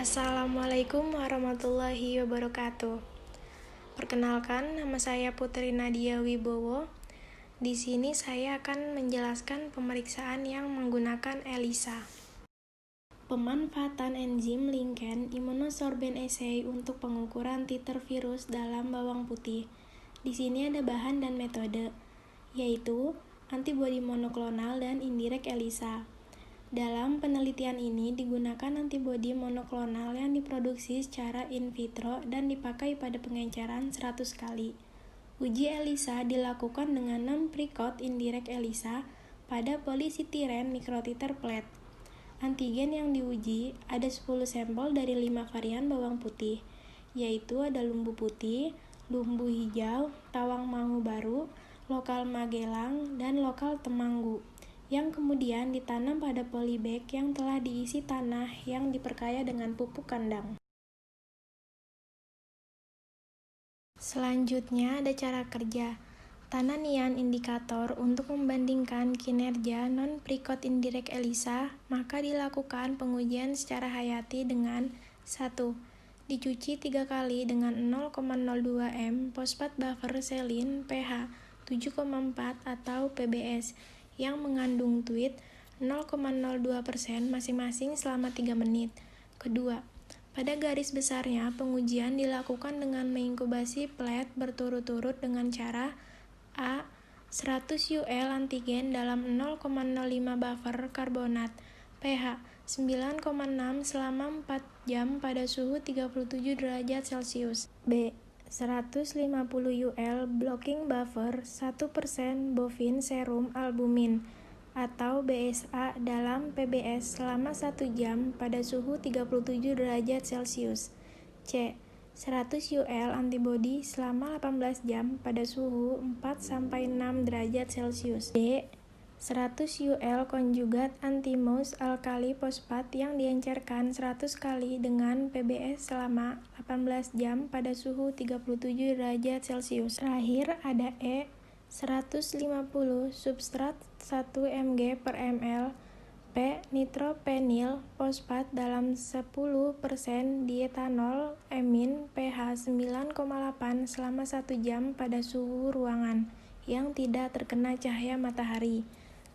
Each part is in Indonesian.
Assalamualaikum warahmatullahi wabarakatuh. Perkenalkan, nama saya Putri Nadia Wibowo. Di sini saya akan menjelaskan pemeriksaan yang menggunakan ELISA. Pemanfaatan enzim Lincoln Immunosorbent Assay untuk pengukuran titer virus dalam bawang putih. Di sini ada bahan dan metode, yaitu antibodi monoklonal dan indirect ELISA. Dalam penelitian ini digunakan antibodi monoklonal yang diproduksi secara in vitro dan dipakai pada pengenceran 100 kali. Uji ELISA dilakukan dengan non-precoat indirect ELISA pada polycityrene microtiter plate. Antigen yang diuji ada 10 sampel dari 5 varian bawang putih, yaitu ada lumbu putih, lumbu hijau, tawang mangu baru, lokal Magelang, dan lokal Temanggu, yang kemudian ditanam pada polybag yang telah diisi tanah yang diperkaya dengan pupuk kandang. Selanjutnya ada cara kerja. Tananian indikator untuk membandingkan kinerja non-precoat indirect ELISA, maka dilakukan pengujian secara hayati dengan 1. Dicuci 3 kali dengan 0,02 m fosfat buffer selin pH 7,4 atau PBS yang mengandung tuit 0,02% masing-masing selama 3 menit. Kedua, pada garis besarnya pengujian dilakukan dengan menginkubasi plate berturut-turut dengan cara A. 100 UL antigen dalam 0,05 buffer karbonat pH 9,6 selama 4 jam pada suhu 37 derajat Celcius. B. 150 UL blocking buffer 1% bovine serum albumin atau BSA dalam PBS selama 1 jam pada suhu 37 derajat Celcius. C. 100 UL antibodi selama 18 jam pada suhu 4-6 derajat Celcius. D. 100 UL konjugat anti-mouse alkali fosfat yang diencerkan 100 kali dengan PBS selama 18 jam pada suhu 37 derajat Celcius. Terakhir ada E. 150 substrat 1 mg per ml P. Nitropenil fosfat dalam 10% dietanol emin pH 9,8 selama 1 jam pada suhu ruangan yang tidak terkena cahaya matahari.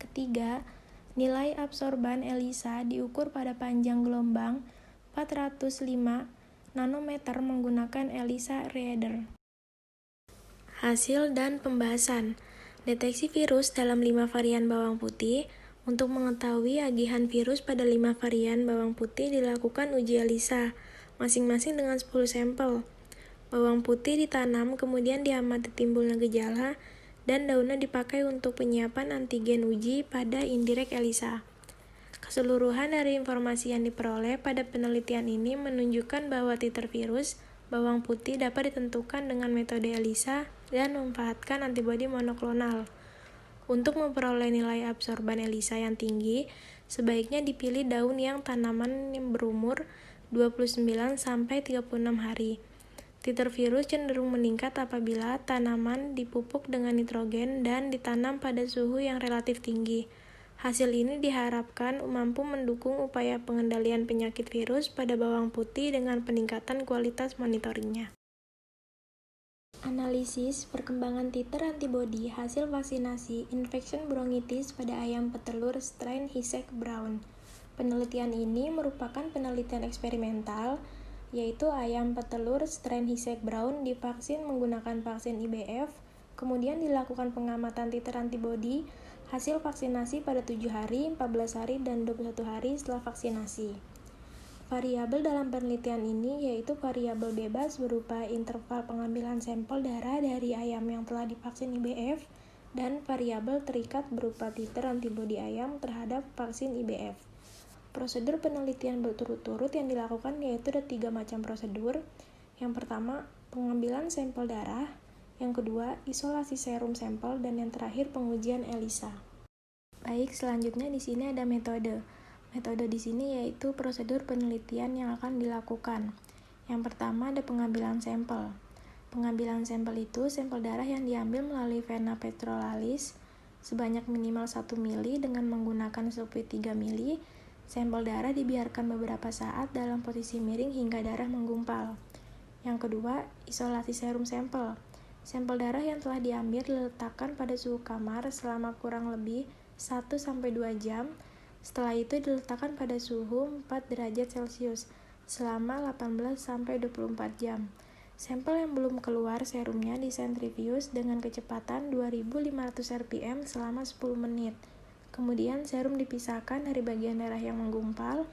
Ketiga, nilai absorban ELISA diukur pada panjang gelombang 405 nanometer menggunakan ELISA reader. Hasil dan pembahasan. Deteksi virus dalam 5 varian bawang putih. Untuk mengetahui agihan virus pada 5 varian bawang putih dilakukan uji ELISA, masing-masing dengan 10 sampel. Bawang putih ditanam, kemudian diamati timbulnya gejala, dan daunnya dipakai untuk penyiapan antigen uji pada indirect ELISA. Keseluruhan dari informasi yang diperoleh pada penelitian ini menunjukkan bahwa titer virus bawang putih dapat ditentukan dengan metode ELISA dan memanfaatkan antibodi monoklonal. Untuk memperoleh nilai absorban ELISA yang tinggi, sebaiknya dipilih daun yang tanaman yang berumur 29-36 hari. Titer virus cenderung meningkat apabila tanaman dipupuk dengan nitrogen dan ditanam pada suhu yang relatif tinggi. Hasil ini diharapkan mampu mendukung upaya pengendalian penyakit virus pada bawang putih dengan peningkatan kualitas monitoringnya. Analisis perkembangan titer antibodi hasil vaksinasi infection bronkitis pada ayam petelur strain Hisec Brown. Penelitian ini merupakan penelitian eksperimental, yaitu ayam petelur strain Hisec Brown divaksin menggunakan vaksin IBF, kemudian dilakukan pengamatan titer antibodi hasil vaksinasi pada 7 hari, 14 hari, dan 21 hari setelah vaksinasi. Variabel dalam penelitian ini yaitu variabel bebas berupa interval pengambilan sampel darah dari ayam yang telah divaksin IBF dan variabel terikat berupa titer antibodi ayam terhadap vaksin IBF. Prosedur penelitian berturut-turut yang dilakukan yaitu ada 3 macam prosedur. Yang pertama, pengambilan sampel darah, yang kedua, isolasi serum sampel, dan yang terakhir pengujian ELISA. Baik, selanjutnya di sini ada metode. Metode di sini yaitu prosedur penelitian yang akan dilakukan. Yang pertama ada pengambilan sampel. Pengambilan sampel itu sampel darah yang diambil melalui vena petrolalis sebanyak minimal 1 mili dengan menggunakan fluid 3 mili. Sampel darah dibiarkan beberapa saat dalam posisi miring hingga darah menggumpal. Yang kedua, isolasi serum sampel. Sampel darah yang telah diambil diletakkan pada suhu kamar selama kurang lebih 1-2 jam. Setelah itu diletakkan pada suhu 4 derajat Celcius selama 18-24 jam. Sampel yang belum keluar serumnya disentrifuge dengan kecepatan 2500 rpm selama 10 menit. Kemudian serum dipisahkan dari bagian darah yang menggumpal,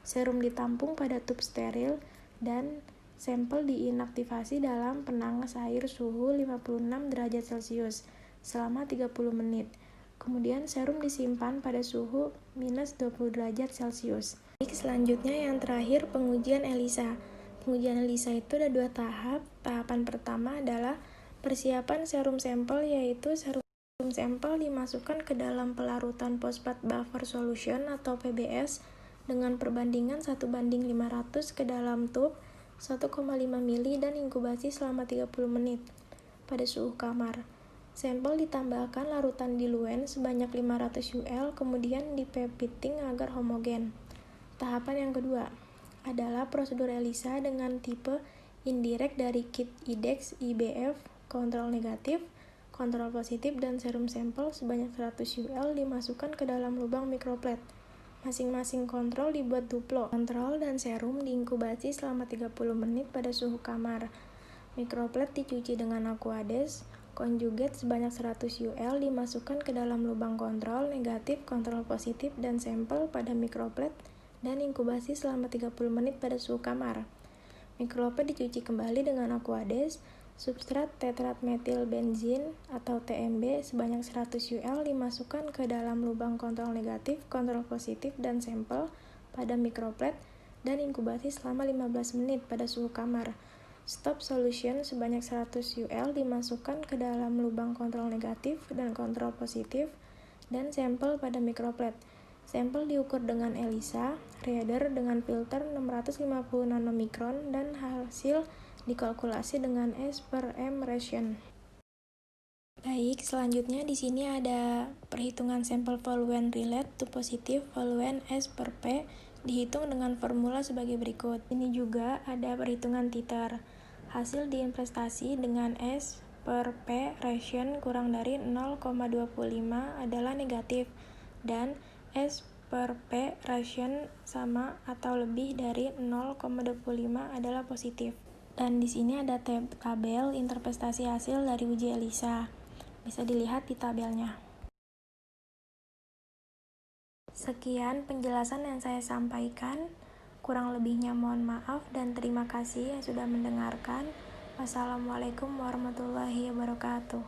serum ditampung pada tub steril, dan sampel diinaktivasi dalam penangas air suhu 56 derajat Celcius selama 30 menit. Kemudian serum disimpan pada suhu minus 20 derajat Celcius. Selanjutnya yang terakhir, pengujian ELISA. Pengujian ELISA itu ada 2 tahap. Tahapan pertama adalah persiapan serum sampel, yaitu serum sampel dimasukkan ke dalam pelarutan phosphate buffer solution atau PBS dengan perbandingan 1:500 ke dalam tub 1,5 mili dan inkubasi selama 30 menit pada suhu kamar. Sampel ditambahkan larutan diluen sebanyak 500 UL, kemudian dipepiting agar homogen. Tahapan yang kedua adalah prosedur ELISA dengan tipe indirect dari kit IDEX, IBF, kontrol negatif, kontrol positif, dan serum sampel sebanyak 100 UL dimasukkan ke dalam lubang mikroplet. Masing-masing kontrol dibuat duplo. Kontrol dan serum diinkubasi selama 30 menit pada suhu kamar. Mikroplet dicuci dengan Aquades. Conjugate sebanyak 100 UL dimasukkan ke dalam lubang kontrol negatif, kontrol positif, dan sampel pada mikroplet dan inkubasi selama 30 menit pada suhu kamar. Mikroplet dicuci kembali dengan Aquades. Substrat tetratmetilbenzin atau TMB sebanyak 100 UL dimasukkan ke dalam lubang kontrol negatif, kontrol positif, dan sampel pada mikroplet dan inkubasi selama 15 menit pada suhu kamar. Stop solution sebanyak 100 UL dimasukkan ke dalam lubang kontrol negatif dan kontrol positif dan sampel pada mikroplet. Sampel diukur dengan ELISA, reader dengan filter 650 nanomikron, dan hasil dikalkulasi dengan S/M ratio. Baik, selanjutnya di sini ada perhitungan sampel volume relate to positive volume S/P dihitung dengan formula sebagai berikut. Ini juga ada perhitungan titer. Hasil diinvestasi dengan S/P ratio kurang dari 0,25 adalah negatif dan S/P ratio sama atau lebih dari 0,25 adalah positif. Dan di sini ada tabel interpretasi hasil dari uji ELISA. Bisa dilihat di tabelnya. Sekian penjelasan yang saya sampaikan. Kurang lebihnya mohon maaf dan terima kasih yang sudah mendengarkan. Wassalamualaikum warahmatullahi wabarakatuh.